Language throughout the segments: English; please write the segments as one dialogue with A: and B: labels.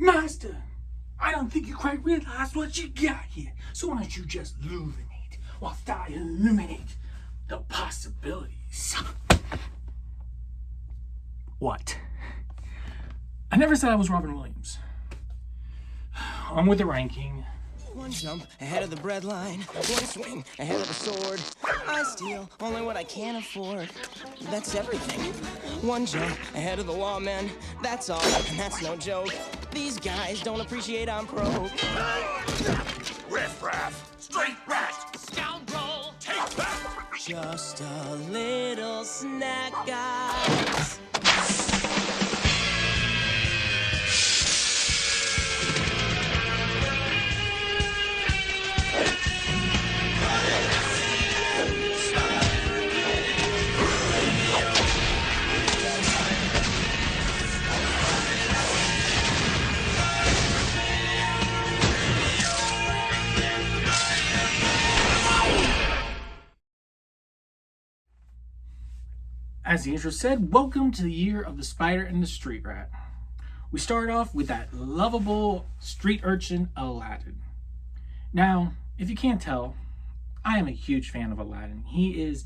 A: Master, I don't think you quite realize what you got here. So why don't you just illuminate whilst I illuminate the possibilities? What? I never said I was Robin Williams. On with the ranking.
B: One jump ahead of the breadline, one swing ahead of the sword. I steal only what I can afford. That's everything. One jump ahead of the lawmen, that's all, and that's no joke. These guys don't appreciate I'm broke.
C: Riff-raff, straight rat, scoundrel, take that!
B: Just a little snack, guys.
A: As the intro said, welcome to the year of the spider and the street rat. We start off with that lovable street urchin, Aladdin. Now, if you can't tell, I am a huge fan of Aladdin. He is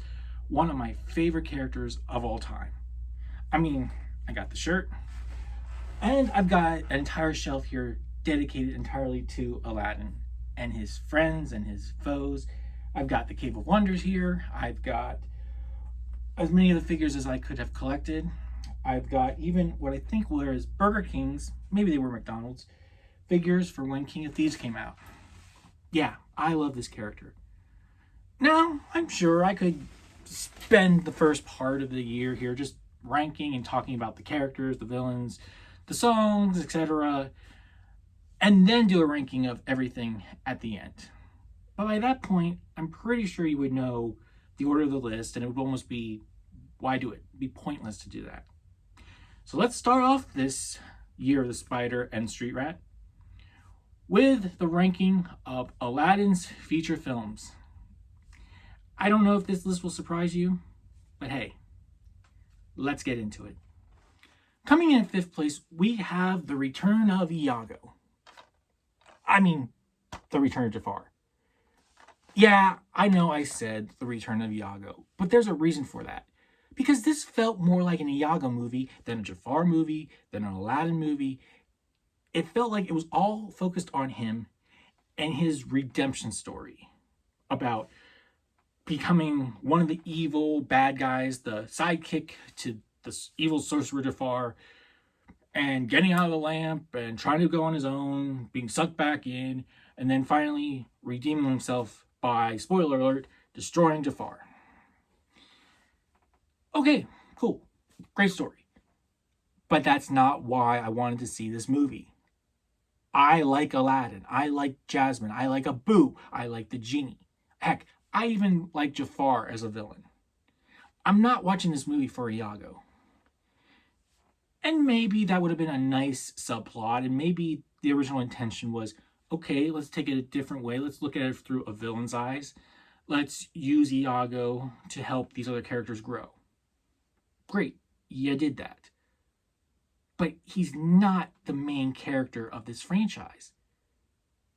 A: one of my favorite characters of all time. I mean, I got the shirt, and I've got an entire shelf here dedicated entirely to Aladdin and his friends and his foes. I've got the Cave of Wonders here. I've got as many of the figures as I could have collected. I've got even what I think were his Burger King's, maybe they were McDonald's, figures for when King of Thieves came out. Yeah, I love this character. Now, I'm sure I could spend the first part of the year here just ranking and talking about the characters, the villains, the songs, etc., and then do a ranking of everything at the end. But by that point, I'm pretty sure you would know the order of the list, and it would almost be, why do it? It'd be pointless to do that. So let's start off this year of the spider and street rat with the ranking of Aladdin's feature films. I don't know if this list will surprise you, but hey, let's get into it. Coming in at 5th place, we have The Return of Iago. The Return of Jafar. Yeah, I know I said The Return of Iago, but there's a reason for that. Because this felt more like an Iago movie than a Jafar movie, than an Aladdin movie. It felt like it was all focused on him and his redemption story about becoming one of the evil bad guys, the sidekick to the evil sorcerer Jafar, and getting out of the lamp and trying to go on his own, being sucked back in, and then finally redeeming himself by, spoiler alert, destroying Jafar. Okay, cool. Great story. But that's not why I wanted to see this movie. I like Aladdin. I like Jasmine. I like Abu. I like the Genie. Heck, I even like Jafar as a villain. I'm not watching this movie for Iago. And maybe that would have been a nice subplot, and maybe the original intention was, okay, let's take it a different way. Let's look at it through a villain's eyes. Let's use Iago to help these other characters grow. Great, you did that. But he's not the main character of this franchise.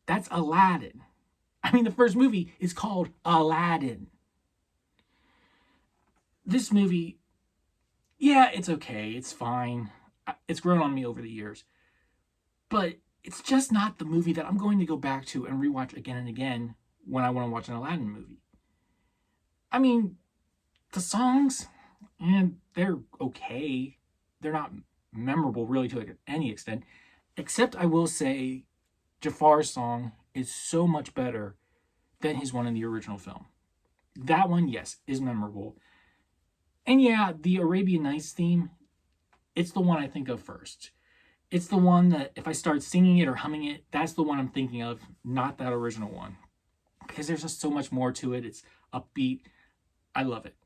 A: That's Aladdin. The first movie is called Aladdin. This movie, yeah, it's okay. It's fine. It's grown on me over the years. But it's just not the movie that I'm going to go back to and rewatch again and again when I want to watch an Aladdin movie. The songs, and they're okay. They're not memorable really to any extent. Except I will say Jafar's song is so much better than his one in the original film. That one, yes, is memorable. And yeah, the Arabian Nights theme, it's the one I think of first. It's the one that if I start singing it or humming it, that's the one I'm thinking of, not that original one. Because there's just so much more to it. It's upbeat. I love it.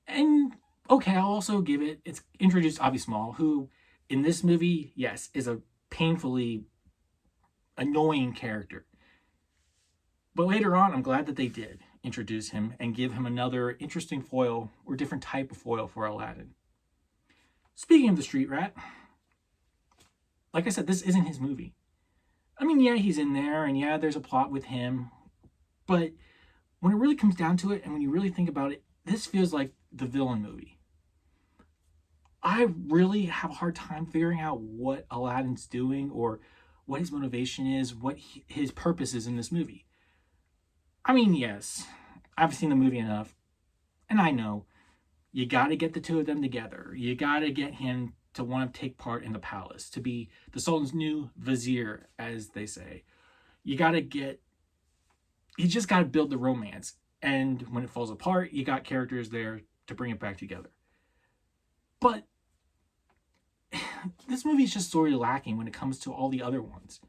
A: And okay, I'll also give it, it's introduced Avi Small, who in this movie, yes, is a painfully annoying character. But later on, I'm glad that they did introduce him and give him another interesting foil or different type of foil for Aladdin. Speaking of the street rat, like I said, this isn't his movie. I mean, yeah, he's in there, and yeah, there's a plot with him. But when it really comes down to it, and when you really think about it, this feels like the villain movie. I really have a hard time figuring out what Aladdin's doing or what his motivation is, what his purpose is in this movie. I mean, yes, I've seen the movie enough, and I know you got to get the two of them together. You got to get him to want to take part in the palace, to be the Sultan's new vizier, as they say. You just got to build the romance. And when it falls apart, you got characters there to bring it back together. But this movie is just sorely lacking when it comes to all the other ones.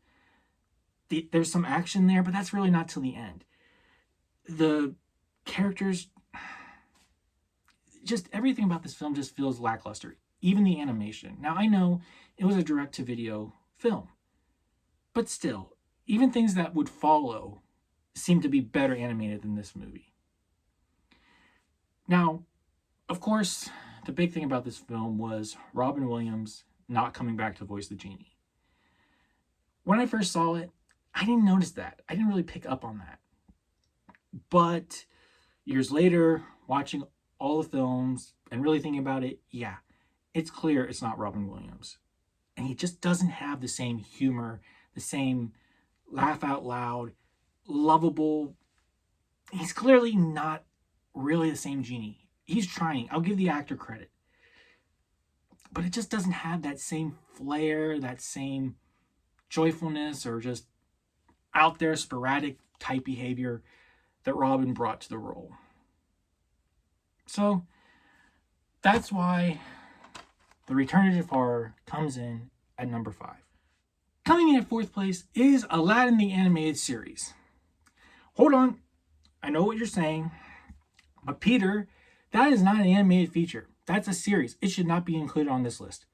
A: There's some action there, but that's really not till the end. The characters, just everything about this film just feels lackluster. Even the animation. Now, I know it was a direct-to-video film, but still, even things that would follow seem to be better animated than this movie. Now, of course, the big thing about this film was Robin Williams not coming back to voice the Genie. When I first saw it, I didn't notice that. I didn't really pick up on that. But years later, watching all the films and really thinking about it, yeah, it's clear it's not Robin Williams. And he just doesn't have the same humor, the same laugh out loud, lovable. He's clearly not really the same Genie. He's trying. I'll give the actor credit. But it just doesn't have that same flair, that same joyfulness, or just out there sporadic type behavior that Robin brought to the role. So that's why The Return of Jafar comes in at number 5. Coming in at 4th place is Aladdin the Animated Series. Hold on, I know what you're saying, but Peter, that is not an animated feature. That's a series. It should not be included on this list.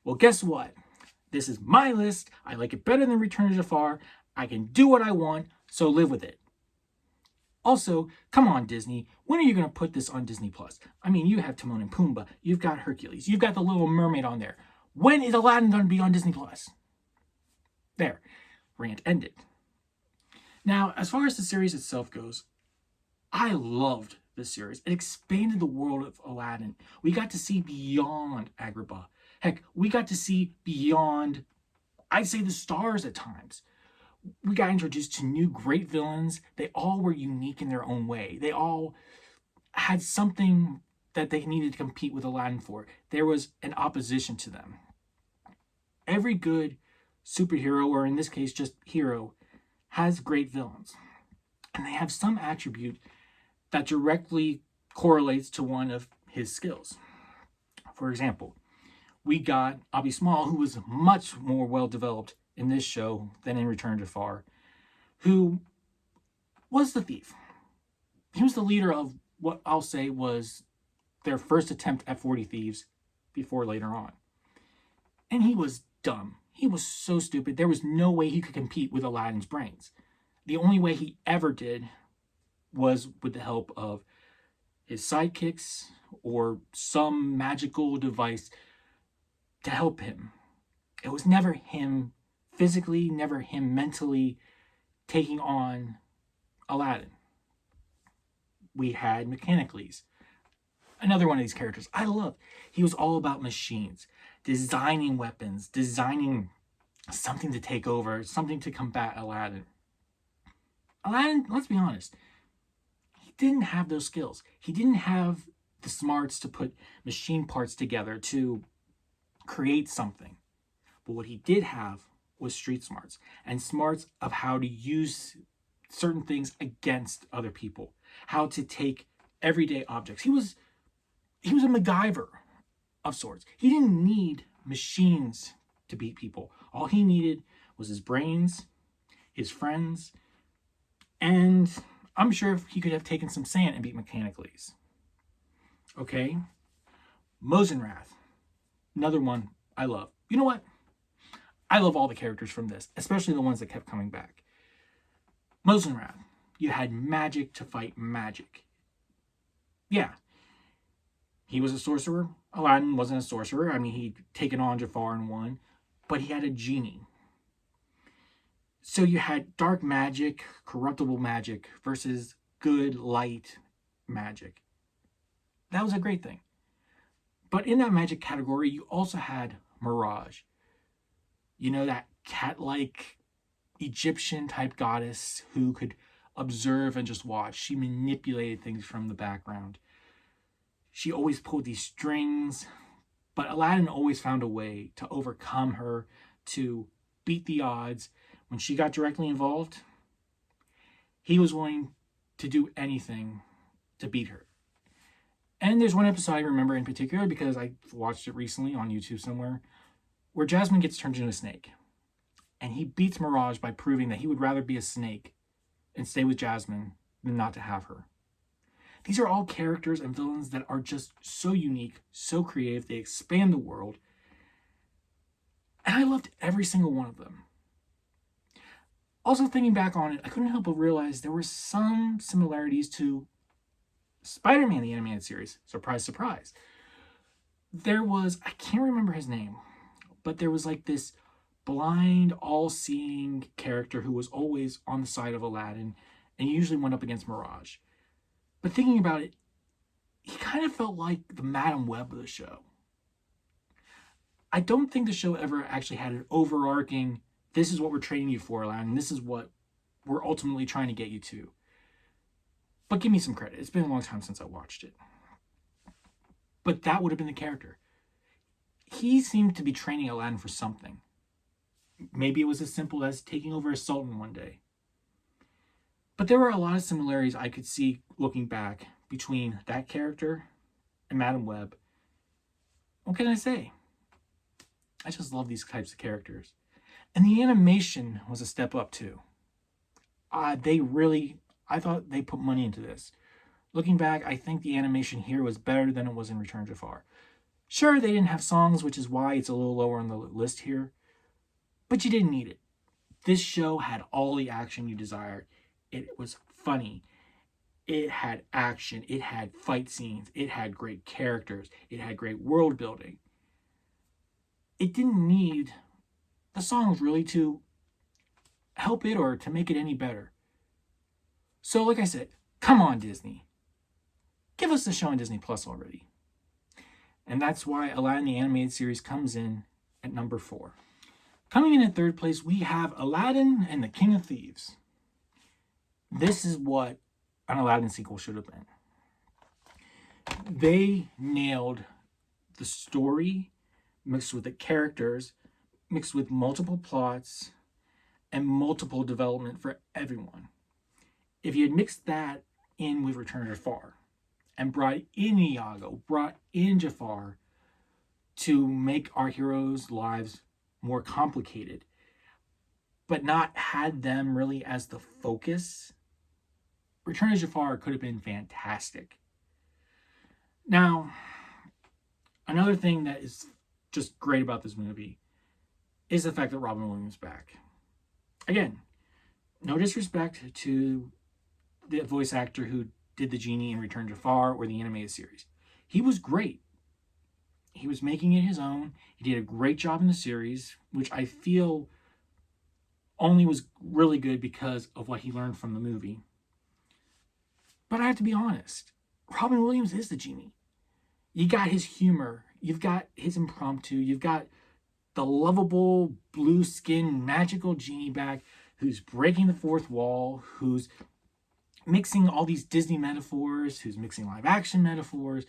A: Well, guess what? This is my list. I like it better than Return of Jafar. I can do what I want, so live with it. Also, come on, Disney. When are you going to put this on Disney+? I mean, you have Timon and Pumbaa. You've got Hercules. You've got the Little Mermaid on there. When is Aladdin going to be on Disney+? There. Rant ended. Now, as far as the series itself goes, I loved this series. It expanded the world of Aladdin. We got to see beyond Agrabah. Heck, we got to see beyond, I'd say, the stars at times. We got introduced to new great villains. They all were unique in their own way. They all had something that they needed to compete with Aladdin for. There was an opposition to them. Every good superhero, or in this case just hero, has great villains. And they have some attribute that directly correlates to one of his skills. For example, we got Abi Small, who was much more well-developed in this show than in Return of Jafar, who was the thief. He was the leader of what I'll say was their first attempt at 40 Thieves before later on. And he was dumb. He was so stupid. There was no way he could compete with Aladdin's brains. The only way he ever did was with the help of his sidekicks or some magical device to help him. It was never him physically, never him mentally taking on Aladdin. We had Mechanicles, another one of these characters I love. He was all about machines, designing weapons, designing something to take over, something to combat Aladdin. Aladdin, let's be honest, he didn't have those skills. He didn't have the smarts to put machine parts together to create something. But what he did have was street smarts and smarts of how to use certain things against other people, how to take everyday objects. He was a MacGyver of sorts. He didn't need machines to beat people. All he needed was his brains, his friends, and I'm sure he could have taken some sand and beat Mechanicles. Okay? Mosenrath, another one I love. You know what? I love all the characters from this, especially the ones that kept coming back. Mosenrath, you had magic to fight magic. Yeah, he was a sorcerer. Aladdin wasn't a sorcerer. I mean, he'd taken on Jafar and won. but he had a genie. So you had dark magic, corruptible magic, versus good, light magic. That was a great thing. But in that magic category, you also had Mirage. You know, that cat-like Egyptian type goddess who could observe and just watch. She manipulated things from the background. She always pulled these strings, but Aladdin always found a way to overcome her, to beat the odds. When she got directly involved, he was willing to do anything to beat her. And there's one episode I remember in particular because I watched it recently on YouTube somewhere, where Jasmine gets turned into a snake. And he beats Mirage by proving that he would rather be a snake and stay with Jasmine than not to have her. These are all characters and villains that are just so unique, so creative. They expand the world. And I loved every single one of them. Also, thinking back on it, I couldn't help but realize there were some similarities to Spider-Man, the animated series. Surprise, surprise. There was, I can't remember his name, but there was like this blind, all-seeing character who was always on the side of Aladdin and usually went up against Mirage. But thinking about it, he kind of felt like the Madam Web of the show. I don't think the show ever actually had an overarching, this is what we're training you for, Aladdin, this is what we're ultimately trying to get you to. But give me some credit. It's been a long time since I watched it. But that would have been the character. He seemed to be training Aladdin for something. Maybe it was as simple as taking over a sultan one day. But there were a lot of similarities I could see looking back between that character and Madam Web. What can I say? I just love these types of characters. And the animation was a step up too. I thought they put money into this. Looking back, I think the animation here was better than it was in Return of Jafar. Sure, they didn't have songs, which is why it's a little lower on the list here. But you didn't need it. This show had all the action you desired. It was funny. It had action. It had fight scenes. It had great characters. It had great world building. It didn't need the songs really to help it or to make it any better. So like I said, come on Disney. Give us the show on Disney Plus already. And that's why Aladdin the Animated Series comes in at number 4. Coming in at third place, we have Aladdin and the King of Thieves. This is what an Aladdin sequel should have been. They nailed the story, mixed with the characters, mixed with multiple plots, and multiple development for everyone. If you had mixed that in with Return of Jafar, and brought in Iago, brought in Jafar to make our heroes' lives more complicated, but not had them really as the focus, Return of Jafar could have been fantastic. Now, another thing that is just great about this movie is the fact that Robin Williams is back. Again, no disrespect to the voice actor who did the Genie in Return of Jafar or the animated series. He was great. He was making it his own. He did a great job in the series, which I feel only was really good because of what he learned from the movie. But I have to be honest, Robin Williams is the Genie. You got his humor, you've got his impromptu, you've got the lovable, blue-skinned, magical Genie back who's breaking the fourth wall, who's mixing all these Disney metaphors, who's mixing live-action metaphors,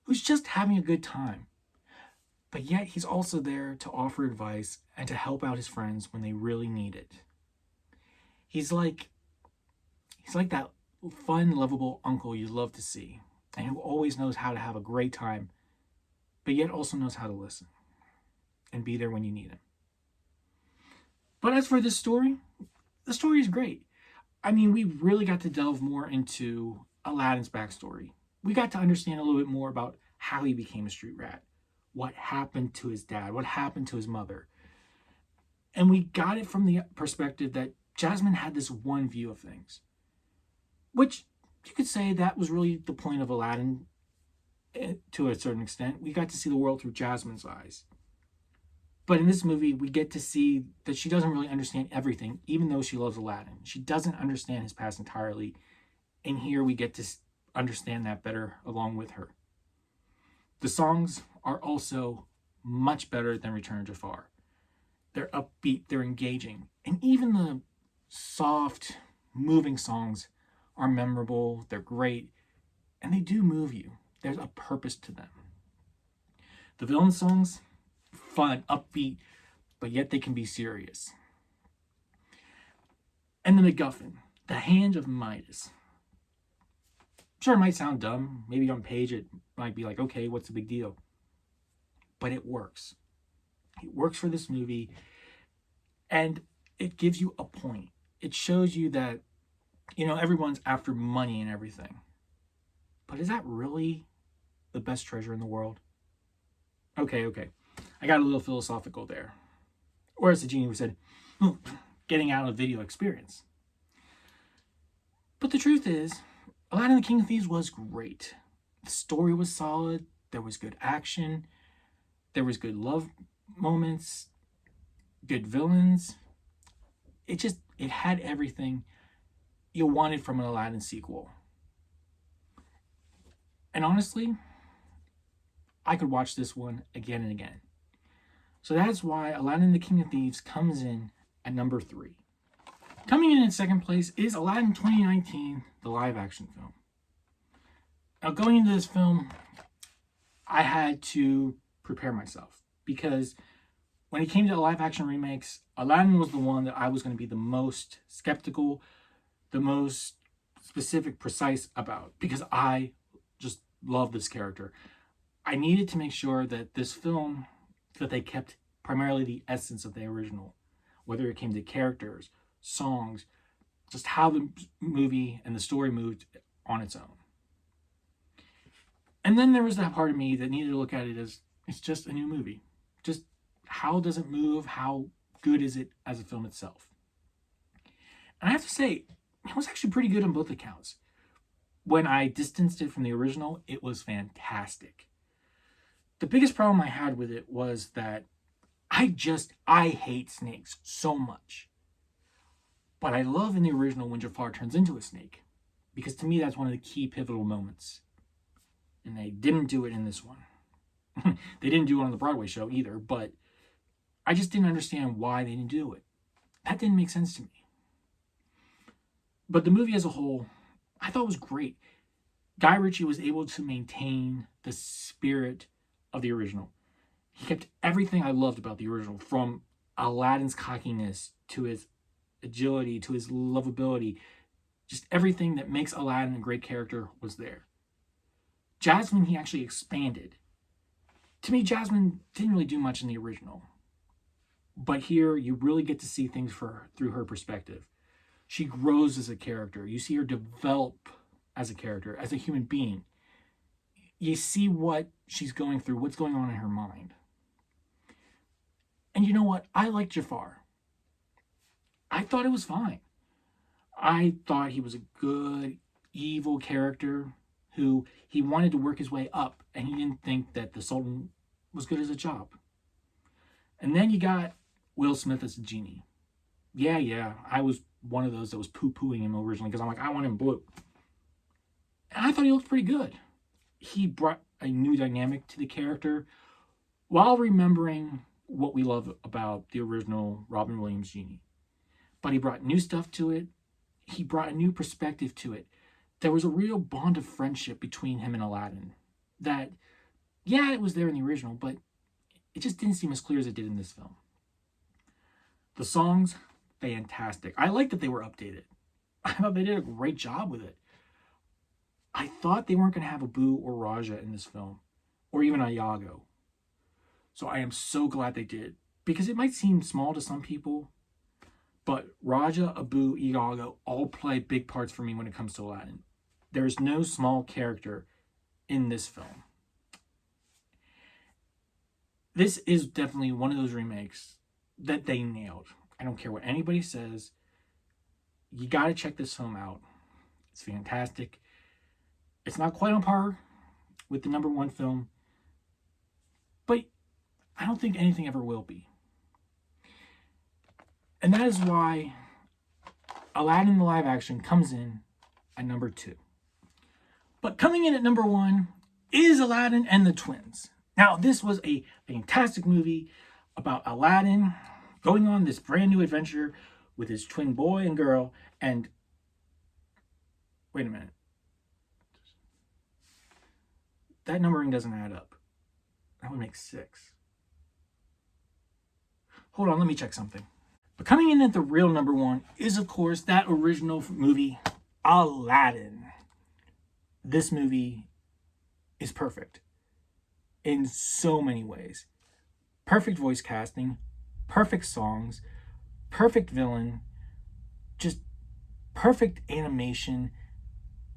A: who's just having a good time. But yet he's also there to offer advice and to help out his friends when they really need it. He's like that fun, lovable uncle you love to see, and who always knows how to have a great time, but yet also knows how to listen and be there when you need him. But as for this story, the story is great. I mean, we really got to delve more into Aladdin's backstory. We got to understand a little bit more about how he became a street rat, what happened to his dad, what happened to his mother. And we got it from the perspective that Jasmine had this one view of things, which you could say that was really the point of Aladdin to a certain extent. We got to see the world through Jasmine's eyes. But in this movie, we get to see that she doesn't really understand everything, even though she loves Aladdin. She doesn't understand his past entirely. And here we get to understand that better along with her. The songs are also much better than Return of Jafar. They're upbeat, they're engaging. And even the soft, moving songs are memorable, they're great, and they do move you. There's a purpose to them. The villain songs, fun, upbeat, but yet they can be serious. And the MacGuffin, the Hand of Midas. Sure, it might sound dumb. Maybe on page it might be like, okay, what's the big deal? But it works. It works for this movie, and it gives you a point. It shows you that, everyone's after money and everything. But is that really the best treasure in the world? Okay. I got a little philosophical there. Or as the genie said, getting out of video experience. But the truth is, Aladdin the King of Thieves was great. The story was solid. There was good action. There was good love moments. Good villains. It had everything you wanted from an Aladdin sequel. And honestly, I could watch this one again and again. So that's why Aladdin the King of Thieves comes in at number 3. Coming in second place is Aladdin 2019, the live action film. Now going into this film, I had to prepare myself because when it came to live action remakes, Aladdin was the one that I was going to be the most skeptical, the most specific, precise about, because I just love this character. I needed to make sure that this film, that they kept primarily the essence of the original, whether it came to characters, songs, just how the movie and the story moved on its own. And then there was that part of me that needed to look at it as, it's just a new movie. Just how does it move? How good is it as a film itself? And I have to say, it was actually pretty good on both accounts. When I distanced it from the original, it was fantastic. The biggest problem I had with it was that I hate snakes so much. But I love in the original when Jafar turns into a snake, because to me that's one of the key pivotal moments. And they didn't do it in this one. They didn't do it on the Broadway show either, but I just didn't understand why they didn't do it. That didn't make sense to me. But the movie as a whole, I thought was great. Guy Ritchie was able to maintain the spirit of the original. He kept everything I loved about the original, from Aladdin's cockiness to his agility to his lovability. Just everything that makes Aladdin a great character was there. Jasmine, he actually expanded. To me, Jasmine didn't really do much in the original. But here, you really get to see things through her perspective. She grows as a character. You see her develop as a character, as a human being. You see what she's going through, what's going on in her mind. And you know what? I like Jafar. I thought it was fine. I thought he was a good, evil character who he wanted to work his way up, and he didn't think that the Sultan was good as a job. And then you got Will Smith as the genie. Yeah, I was one of those that was poo-pooing him originally because I'm like, I want him blue. And I thought he looked pretty good. He brought a new dynamic to the character while remembering what we love about the original Robin Williams Genie. But he brought new stuff to it. He brought a new perspective to it. There was a real bond of friendship between him and Aladdin that, yeah, it was there in the original, but it just didn't seem as clear as it did in this film. The songs, fantastic. I like that they were updated. I thought they did a great job with it. I thought they weren't going to have Abu or Raja in this film, or even Iago. So I am so glad they did, because it might seem small to some people, but Raja, Abu, Iago all play big parts for me when it comes to Aladdin. There is no small character in this film. This is definitely one of those remakes that they nailed. I don't care what anybody says. You got to check this film out. It's fantastic. It's not quite on par with the #1 film, but I don't think anything ever will be. And that is why Aladdin the live action comes in at number 2. But coming in at number 1 is Aladdin and the Twins. Now, this was a fantastic movie about Aladdin going on this brand new adventure with his twin boy and girl. And wait a minute. That numbering doesn't add up. That would make 6. Hold on, let me check something. But coming in at the real number 1 is, of course, that original movie, Aladdin. This movie is perfect in so many ways. Perfect voice casting, perfect songs, perfect villain, just perfect animation.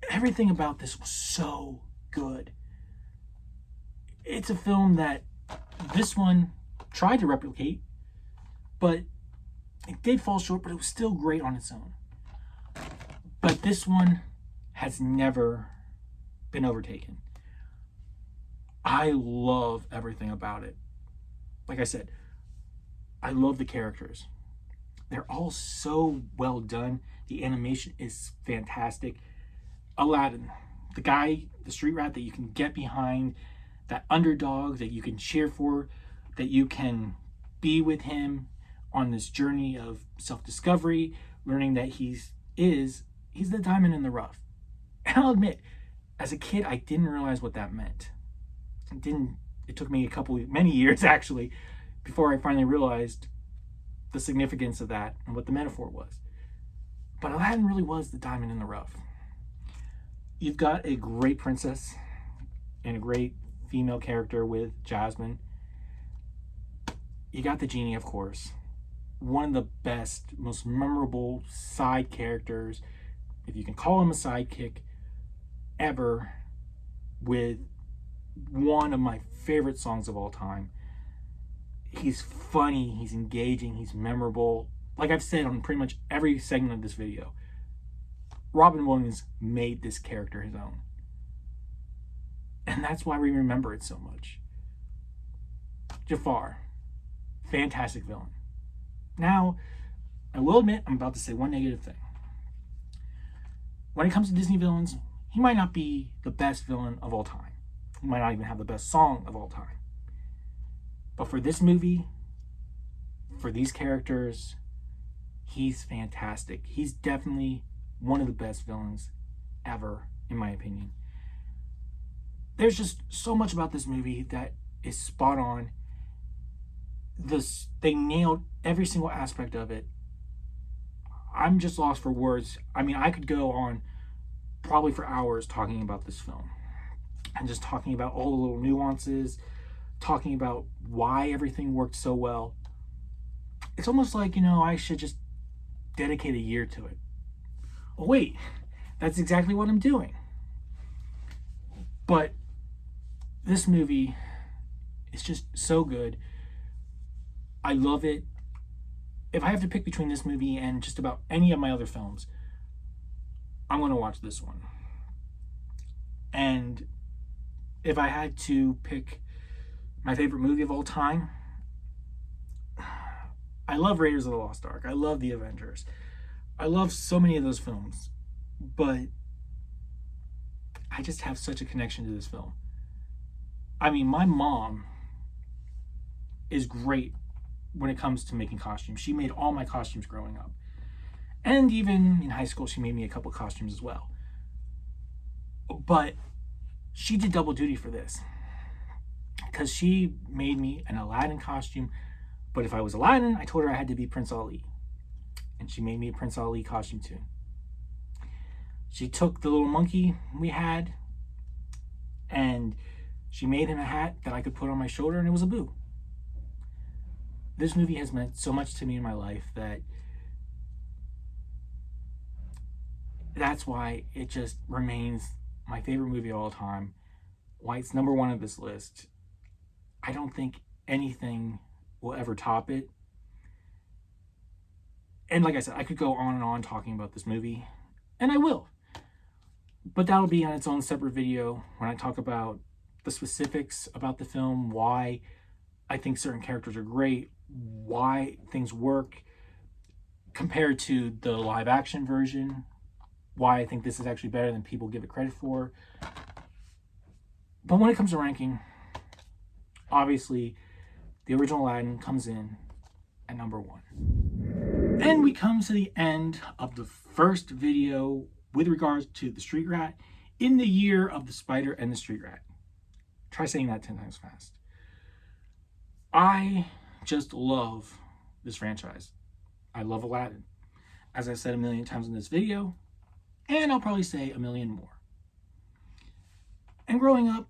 A: Everything about this was so good. It's a film that this one tried to replicate, but it did fall short, but it was still great on its own. But this one has never been overtaken. I love everything about it. Like I said, I love the characters. They're all so well done. The animation is fantastic. Aladdin, the guy, the street rat that you can get behind, that underdog that you can cheer for, that you can be with him on this journey of self-discovery, learning that he's the diamond in the rough. And I'll admit, as a kid, I didn't realize what that meant. It took me many years actually, before I finally realized the significance of that and what the metaphor was. But Aladdin really was the diamond in the rough. You've got a great princess and a great female character with Jasmine. You got the genie, of course. One of the best, most memorable side characters, if you can call him a sidekick, ever, with one of my favorite songs of all time. He's funny, he's engaging, he's memorable. Like I've said on pretty much every segment of this video, Robin Williams made this character his own. And that's why we remember it so much. Jafar, fantastic villain. Now, I will admit, I'm about to say one negative thing. When it comes to Disney villains, he might not be the best villain of all time. He might not even have the best song of all time. But for this movie, for these characters, he's fantastic. He's definitely one of the best villains ever, in my opinion. There's just so much about this movie that is spot on. They nailed every single aspect of it. I'm just lost for words. I mean, I could go on probably for hours talking about this film and just talking about all the little nuances, talking about why everything worked so well. It's almost like, I should just dedicate a year to it. Oh, wait, that's exactly what I'm doing. But this movie is just so good. I love it. If I have to pick between this movie and just about any of my other films, I'm going to watch this one. And if I had to pick my favorite movie of all time, I love Raiders of the Lost Ark. I love The Avengers. I love so many of those films. But I just have such a connection to this film. I mean, my mom is great when it comes to making costumes. She made all my costumes growing up. And even in high school, she made me a couple costumes as well. But she did double duty for this, because she made me an Aladdin costume. But if I was Aladdin, I told her I had to be Prince Ali. And she made me a Prince Ali costume too. She took the little monkey we had and she made him a hat that I could put on my shoulder, and it was a boo. This movie has meant so much to me in my life that's why it just remains my favorite movie of all time, why it's number 1 on this list. I don't think anything will ever top it. And like I said, I could go on and on talking about this movie, and I will. But that'll be on its own separate video when I talk about the specifics about the film, why I think certain characters are great, why things work, compared to the live action version, why I think this is actually better than people give it credit for. But when it comes to ranking, obviously the original Aladdin comes in at number 1. And we come to the end of the first video with regards to the Street Rat in the year of the Spider and the Street Rat. Try saying that 10 times fast. I just love this franchise. I love Aladdin. As I said a million times in this video, and I'll probably say a million more. And growing up,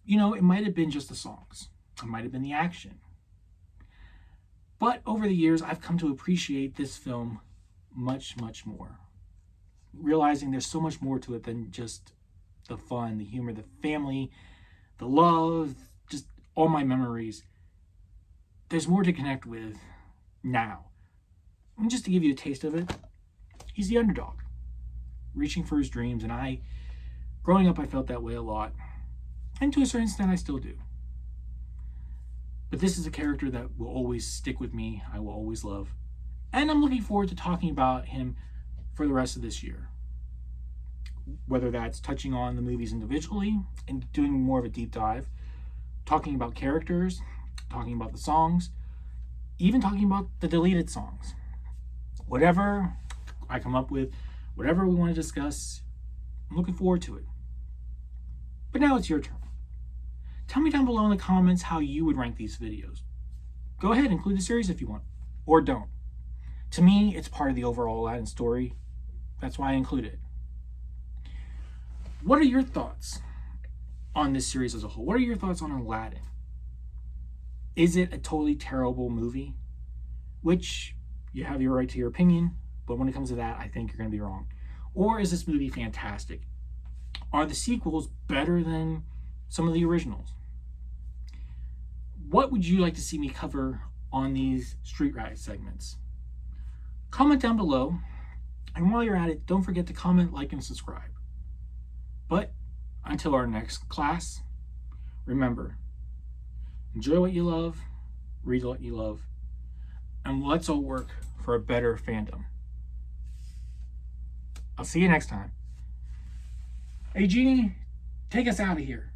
A: you know, it might have been just the songs. It might have been the action. But over the years, I've come to appreciate this film much, much more. Realizing there's so much more to it than just the fun, the humor, the family, the love, just all my memories. There's more to connect with now. And just to give you a taste of it, he's the underdog, reaching for his dreams. And growing up, I felt that way a lot. And to a certain extent, I still do. But this is a character that will always stick with me. I will always love. And I'm looking forward to talking about him for the rest of this year. Whether that's touching on the movies individually and doing more of a deep dive, talking about characters, talking about the songs, even talking about the deleted songs. Whatever I come up with, whatever we want to discuss, I'm looking forward to it. But now it's your turn. Tell me down below in the comments how you would rank these videos. Go ahead, include the series if you want, or don't. To me, it's part of the overall Aladdin story. That's why I include it. What are your thoughts on this series as a whole? What are your thoughts on Aladdin? Is it a totally terrible movie? Which, you have your right to your opinion, but when it comes to that, I think you're going to be wrong. Or is this movie fantastic? Are the sequels better than some of the originals? What would you like to see me cover on these Street Rat segments? Comment down below, and while you're at it, don't forget to comment, like, and subscribe. But until our next class, remember, enjoy what you love, read what you love, and let's all work for a better fandom. I'll see you next time. Hey, Genie, take us out of here.